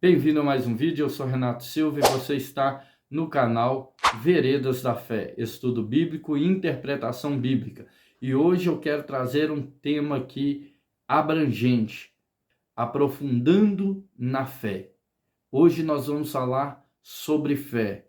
Bem-vindo a mais um vídeo, eu sou Renato Silva e você está no canal Veredas da Fé, estudo bíblico e interpretação bíblica. E hoje eu quero trazer um tema aqui abrangente, aprofundando na fé. Hoje nós vamos falar sobre fé.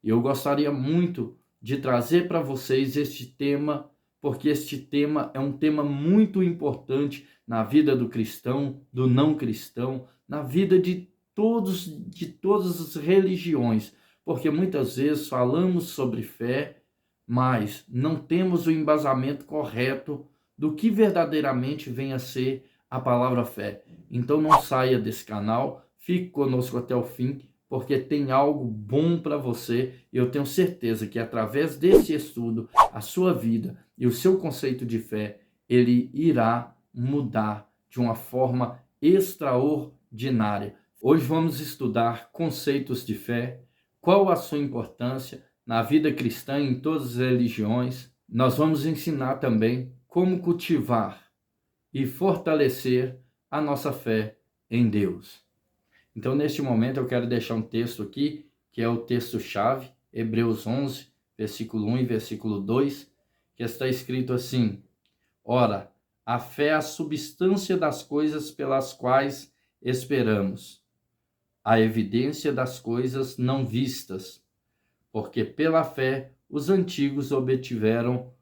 E eu gostaria muito de trazer para vocês este tema, porque este tema é um tema muito importante na vida do cristão, do não cristão, na vida de todas as religiões, porque muitas vezes falamos sobre fé, mas não temos o embasamento correto do que verdadeiramente vem a ser a palavra fé. Então não saia desse canal, fique conosco até o fim, porque tem algo bom para você. Eu tenho certeza que através desse estudo, a sua vida e o seu conceito de fé, ele irá mudar de uma forma extraordinária. Hoje vamos estudar conceitos de fé, qual a sua importância na vida cristã em todas as religiões. Nós vamos ensinar também como cultivar e fortalecer a nossa fé em Deus. Então, neste momento, eu quero deixar um texto aqui, que é o texto-chave, Hebreus 11, versículo 1 e versículo 2, que está escrito assim: Ora, a fé é a substância das coisas pelas quais esperamos, a evidência das coisas não vistas, porque pela fé os antigos obtiveram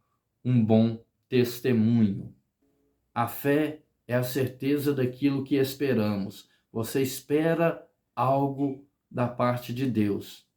um bom testemunho. A fé é a certeza daquilo que esperamos. Você espera algo da parte de Deus.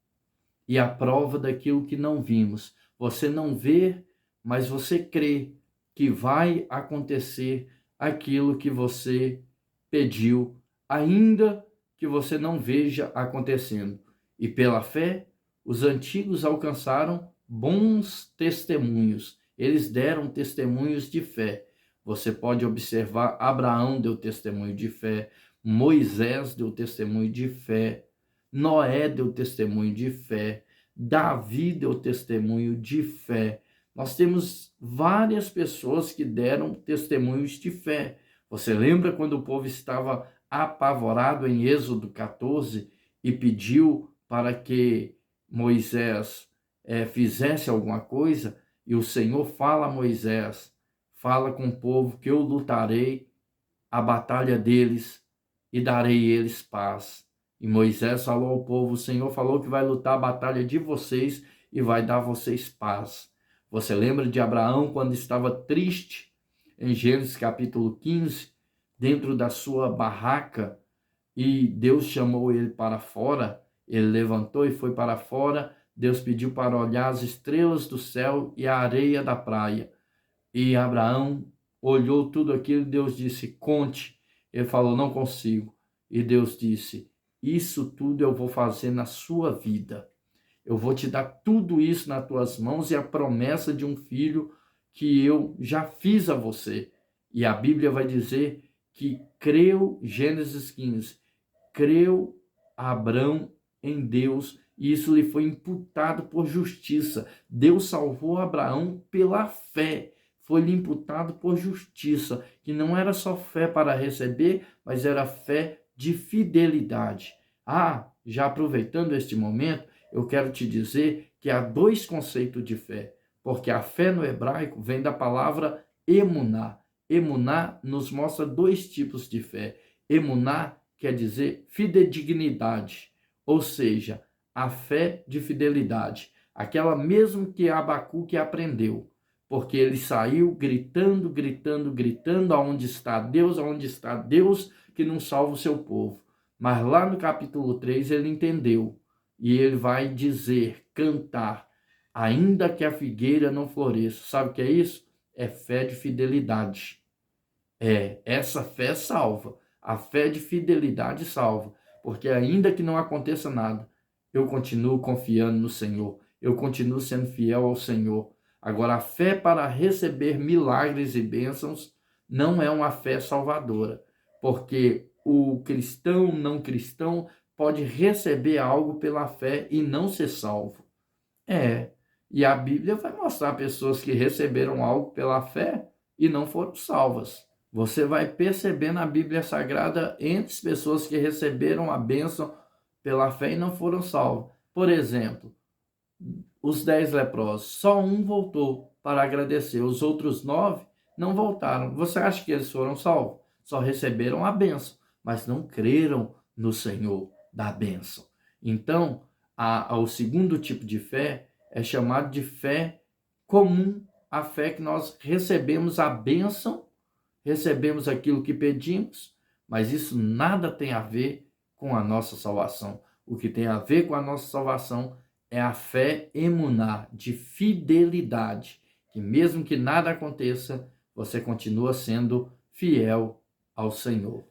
E a prova daquilo que não vimos. Você não vê, mas você crê que vai acontecer aquilo que você pediu, ainda que você não veja acontecendo. E pela fé, os antigos alcançaram bons testemunhos. Eles deram testemunhos de fé. Você pode observar, Abraão deu testemunho de fé, Moisés deu testemunho de fé, Noé deu testemunho de fé, Davi deu testemunho de fé. Nós temos várias pessoas que deram testemunhos de fé. Você lembra quando o povo estava apavorado em Êxodo 14 e pediu para que Moisés fizesse alguma coisa? E o Senhor fala a Moisés: fala com o povo que eu lutarei a batalha deles e darei eles paz. E Moisés falou ao povo: o Senhor falou que vai lutar a batalha de vocês e vai dar a vocês paz. Você lembra de Abraão quando estava triste, em Gênesis capítulo 15, dentro da sua barraca, e Deus chamou ele para fora? Ele levantou e foi para fora. Deus pediu para olhar as estrelas do céu e a areia da praia. E Abraão olhou tudo aquilo e Deus disse: conte. Ele falou: não consigo. E Deus disse: isso tudo eu vou fazer na sua vida. Eu vou te dar tudo isso nas tuas mãos e a promessa de um filho que eu já fiz a você. E a Bíblia vai dizer que creu, Gênesis 15, creu Abraão em Deus e isso lhe foi imputado por justiça. Deus salvou Abraão pela fé. Foi-lhe imputado por justiça, que não era só fé para receber, mas era fé de fidelidade. Já aproveitando este momento, eu quero te dizer que há dois conceitos de fé, porque a fé no hebraico vem da palavra emuná. Emuná nos mostra dois tipos de fé. Emuná quer dizer fidedignidade, ou seja, a fé de fidelidade, aquela mesmo que Abacuque aprendeu, porque ele saiu gritando, gritando, gritando: aonde está Deus que não salva o seu povo. Mas lá no capítulo 3 ele entendeu, e ele vai dizer, cantar: ainda que a figueira não floresça. Sabe o que é isso? É fé de fidelidade. Essa fé salva. A fé de fidelidade salva, porque ainda que não aconteça nada, eu continuo confiando no Senhor, eu continuo sendo fiel ao Senhor. Agora, a fé para receber milagres e bênçãos não é uma fé salvadora, porque o cristão, não cristão, pode receber algo pela fé e não ser salvo. E a Bíblia vai mostrar pessoas que receberam algo pela fé e não foram salvas. Você vai perceber na Bíblia Sagrada entre pessoas que receberam a bênção pela fé e não foram salvos. Por exemplo, os 10 leprosos, só um voltou para agradecer, os outros 9 não voltaram. Você acha que eles foram salvos? Só receberam a bênção, mas não creram no Senhor da bênção. Então, o segundo tipo de fé é chamado de fé comum, a fé que nós recebemos a bênção, recebemos aquilo que pedimos, mas isso nada tem a ver com a nossa salvação. O que tem a ver com a nossa salvação é a fé emuná, de fidelidade, que mesmo que nada aconteça, você continua sendo fiel ao Senhor.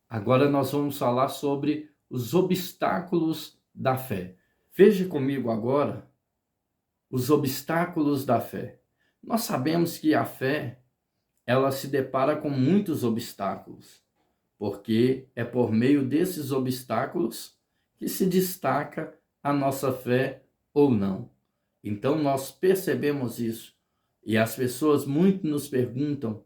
Agora nós vamos falar sobre os obstáculos da fé. Veja comigo agora os obstáculos da fé. Nós sabemos que a fé, ela se depara com muitos obstáculos, porque é por meio desses obstáculos que se destaca a nossa fé ou não. Então nós percebemos isso. E as pessoas muito nos perguntam: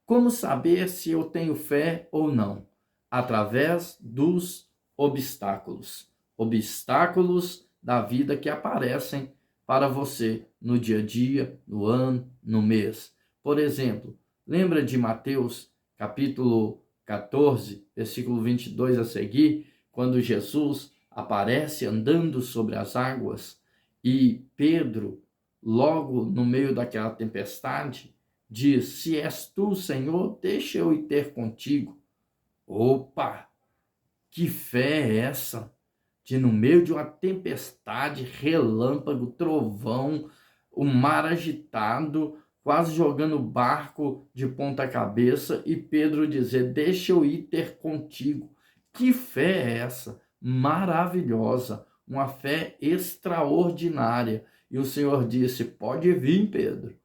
como saber se eu tenho fé ou não? Através dos obstáculos. Obstáculos da vida que aparecem para você no dia a dia, no ano, no mês. Por exemplo, lembra de Mateus, capítulo 14, versículo 22 a seguir, quando Jesus aparece andando sobre as águas e Pedro, logo no meio daquela tempestade, diz: se és tu, Senhor, deixa eu ir ter contigo. Opa, que fé é essa? De no meio de uma tempestade, relâmpago, trovão, o mar agitado, quase jogando o barco de ponta cabeça, e Pedro dizer: deixa eu ir ter contigo. Que fé é essa? Maravilhosa, uma fé extraordinária. E o Senhor disse: pode vir, Pedro.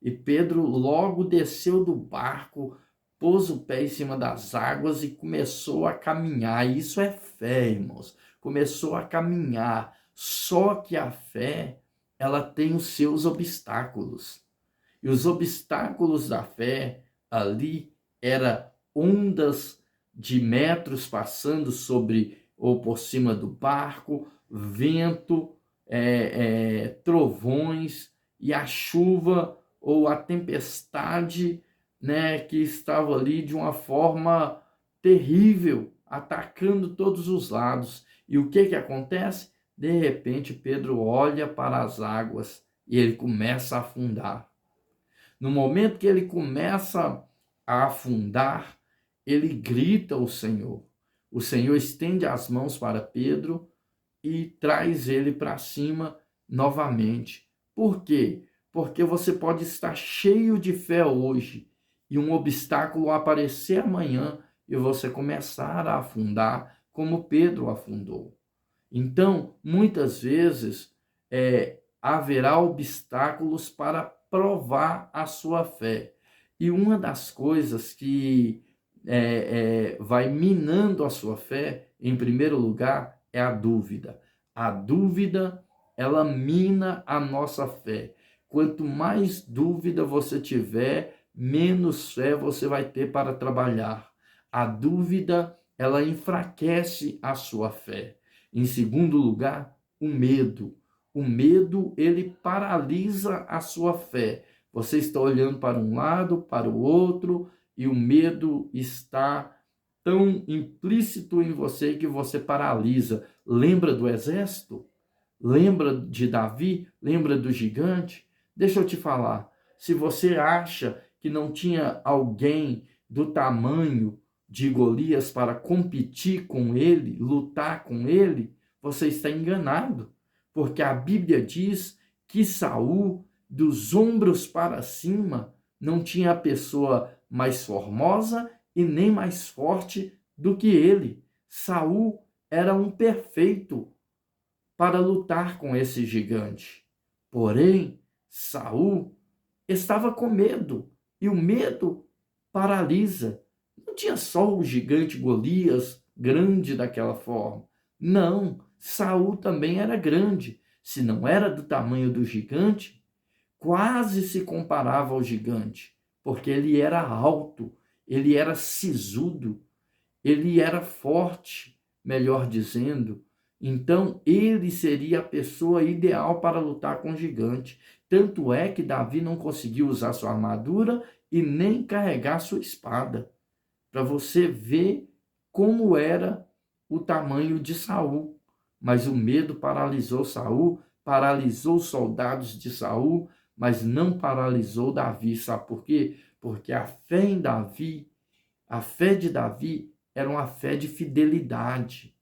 E Pedro logo desceu do barco, pôs o pé em cima das águas e começou a caminhar. Isso é fé, irmãos. Começou a caminhar. Só que a fé, ela tem os seus obstáculos. E os obstáculos da fé ali era ondas de metros passando sobre ou por cima do barco, vento, trovões e a chuva ou a tempestade, né, que estava ali de uma forma terrível, atacando todos os lados. E o que acontece? De repente, Pedro olha para as águas e ele começa a afundar. No momento que ele começa a afundar, ele grita ao Senhor. O Senhor estende as mãos para Pedro e traz ele para cima novamente. Por quê? Porque você pode estar cheio de fé hoje e um obstáculo aparecer amanhã e você começar a afundar como Pedro afundou. Então, muitas vezes, haverá obstáculos para provar a sua fé. E uma das coisas que vai minando a sua fé, em primeiro lugar, é a dúvida. A dúvida, ela mina a nossa fé. Quanto mais dúvida você tiver, menos fé você vai ter para trabalhar. A dúvida, ela enfraquece a sua fé. Em segundo lugar, o medo. O medo, ele paralisa a sua fé. Você está olhando para um lado, para o outro, e o medo está tão implícito em você que você paralisa. Lembra do exército? Lembra de Davi? Lembra do gigante? Deixa eu te falar. Se você acha que não tinha alguém do tamanho de Golias para competir com ele, lutar com ele, você está enganado. Porque a Bíblia diz que Saul, dos ombros para cima, não tinha a pessoa mais formosa e nem mais forte do que ele. Saul era um perfeito para lutar com esse gigante. Porém, Saul estava com medo, e o medo paralisa. Não tinha só o gigante Golias grande daquela forma. Não, Saul também era grande. Se não era do tamanho do gigante, quase se comparava ao gigante. porque ele era alto, ele era sisudo, ele era forte, melhor dizendo. Então, ele seria a pessoa ideal para lutar com o gigante. Tanto é que Davi não conseguiu usar sua armadura e nem carregar sua espada. Para você ver como era o tamanho de Saul. Mas o medo paralisou Saul, paralisou os soldados de Saul, mas não paralisou Davi. Sabe por quê? Porque a fé em Davi, a fé de Davi era uma fé de fidelidade.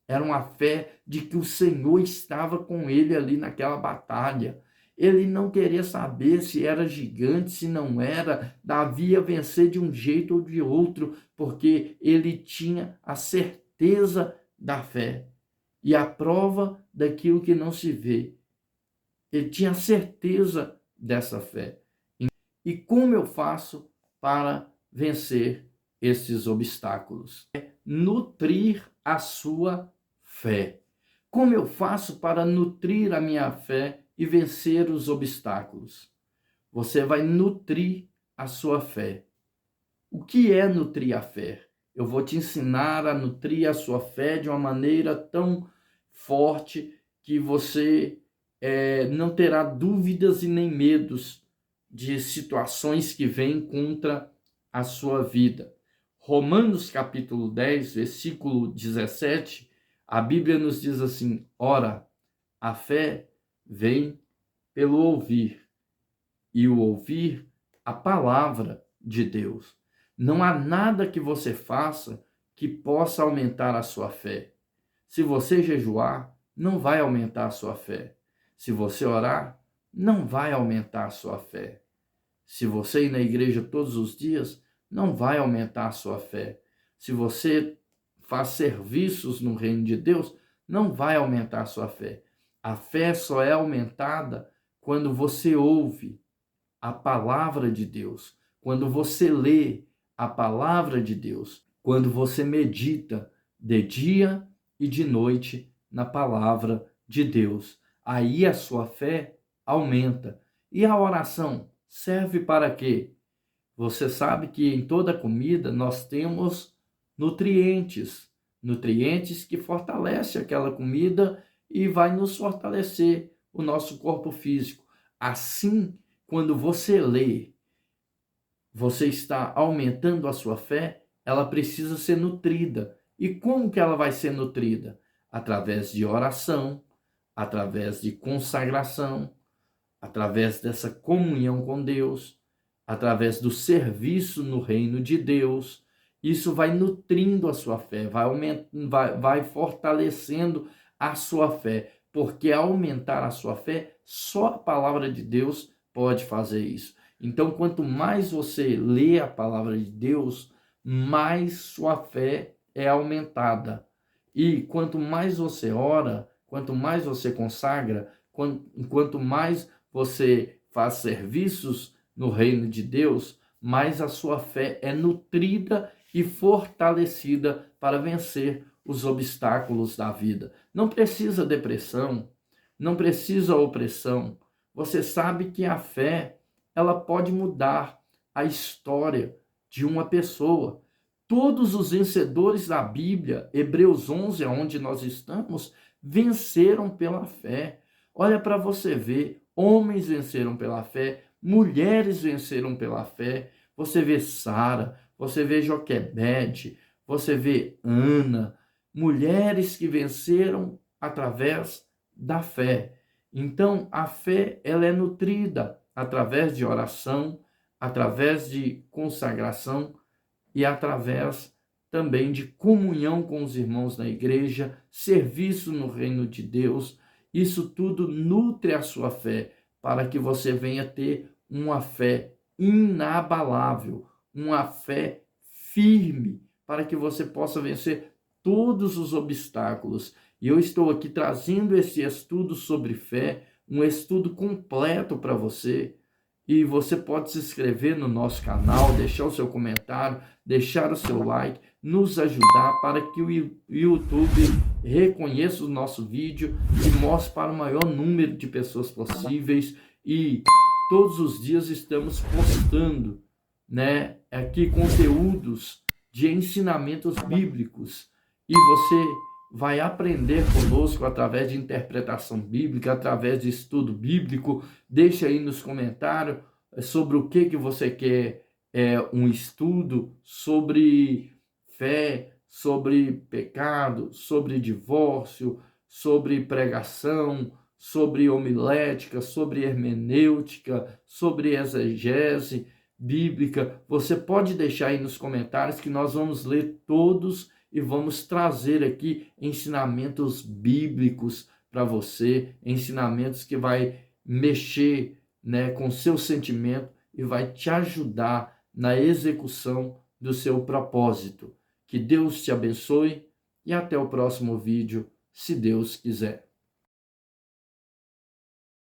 Era uma fé de que o Senhor estava com ele ali naquela batalha. Ele não queria saber se era gigante, se não era. Davi ia vencer de um jeito ou de outro, porque ele tinha a certeza da fé e a prova daquilo que não se vê. Ele tinha certeza dessa fé. E como eu faço para vencer esses obstáculos? É nutrir a sua fé. Como eu faço para nutrir a minha fé e vencer os obstáculos? Você vai nutrir a sua fé. O que é nutrir a fé? Eu vou te ensinar a nutrir a sua fé de uma maneira tão forte que você não terá dúvidas e nem medos de situações que vêm contra a sua vida. Romanos capítulo 10, versículo 17, a Bíblia nos diz assim: ora, a fé vem pelo ouvir, e o ouvir a palavra de Deus. Não há nada que você faça que possa aumentar a sua fé. Se você jejuar, não vai aumentar a sua fé. Se você orar, não vai aumentar a sua fé. Se você ir na igreja todos os dias, não vai aumentar a sua fé. Se você faz serviços no reino de Deus, não vai aumentar a sua fé. A fé só é aumentada quando você ouve a palavra de Deus, quando você lê a palavra de Deus, quando você medita de dia e de noite na palavra de Deus. Aí a sua fé aumenta. E a oração serve para quê? Você sabe que em toda comida nós temos nutrientes, nutrientes que fortalecem aquela comida e vai nos fortalecer o nosso corpo físico. Assim, quando você lê, você está aumentando a sua fé, ela precisa ser nutrida. E como que ela vai ser nutrida? Através de oração, através de consagração, através dessa comunhão com Deus, através do serviço no reino de Deus. Isso vai nutrindo a sua fé, vai fortalecendo a sua fé, porque aumentar a sua fé, só a palavra de Deus pode fazer isso. Então, quanto mais você lê a palavra de Deus, mais sua fé é aumentada. E quanto mais você ora, quanto mais você consagra, quanto mais você faz serviços no reino de Deus, mais a sua fé é nutrida e fortalecida para vencer os obstáculos da vida. Não precisa depressão, não precisa opressão. Você sabe que a fé, ela pode mudar a história de uma pessoa. Todos os vencedores da Bíblia, Hebreus 11, onde nós estamos, venceram pela fé. Olha para você ver, homens venceram pela fé, mulheres venceram pela fé. Você vê Sara, você vê Joquebede, você vê Ana, mulheres que venceram através da fé. Então, a fé, ela é nutrida através de oração, através de consagração e através também de comunhão com os irmãos da igreja, serviço no reino de Deus. Isso tudo nutre a sua fé para que você venha ter uma fé inabalável, uma fé firme, para que você possa vencer todos os obstáculos. E eu estou aqui trazendo esse estudo sobre fé, um estudo completo para você. E você pode se inscrever no nosso canal, deixar o seu comentário, deixar o seu like, nos ajudar para que o YouTube reconheça o nosso vídeo e mostre para o maior número de pessoas possíveis. E todos os dias estamos postando né, aqui conteúdos de ensinamentos bíblicos e você vai aprender conosco através de interpretação bíblica, através de estudo bíblico. Deixa aí nos comentários sobre o que você quer um estudo sobre fé, sobre pecado, sobre divórcio, sobre pregação, sobre homilética, sobre hermenêutica, sobre exegese bíblica. Você pode deixar aí nos comentários que nós vamos ler todos e vamos trazer aqui ensinamentos bíblicos para você, ensinamentos que vai mexer, né, com seu sentimento e vai te ajudar na execução do seu propósito. Que Deus te abençoe e até o próximo vídeo, se Deus quiser.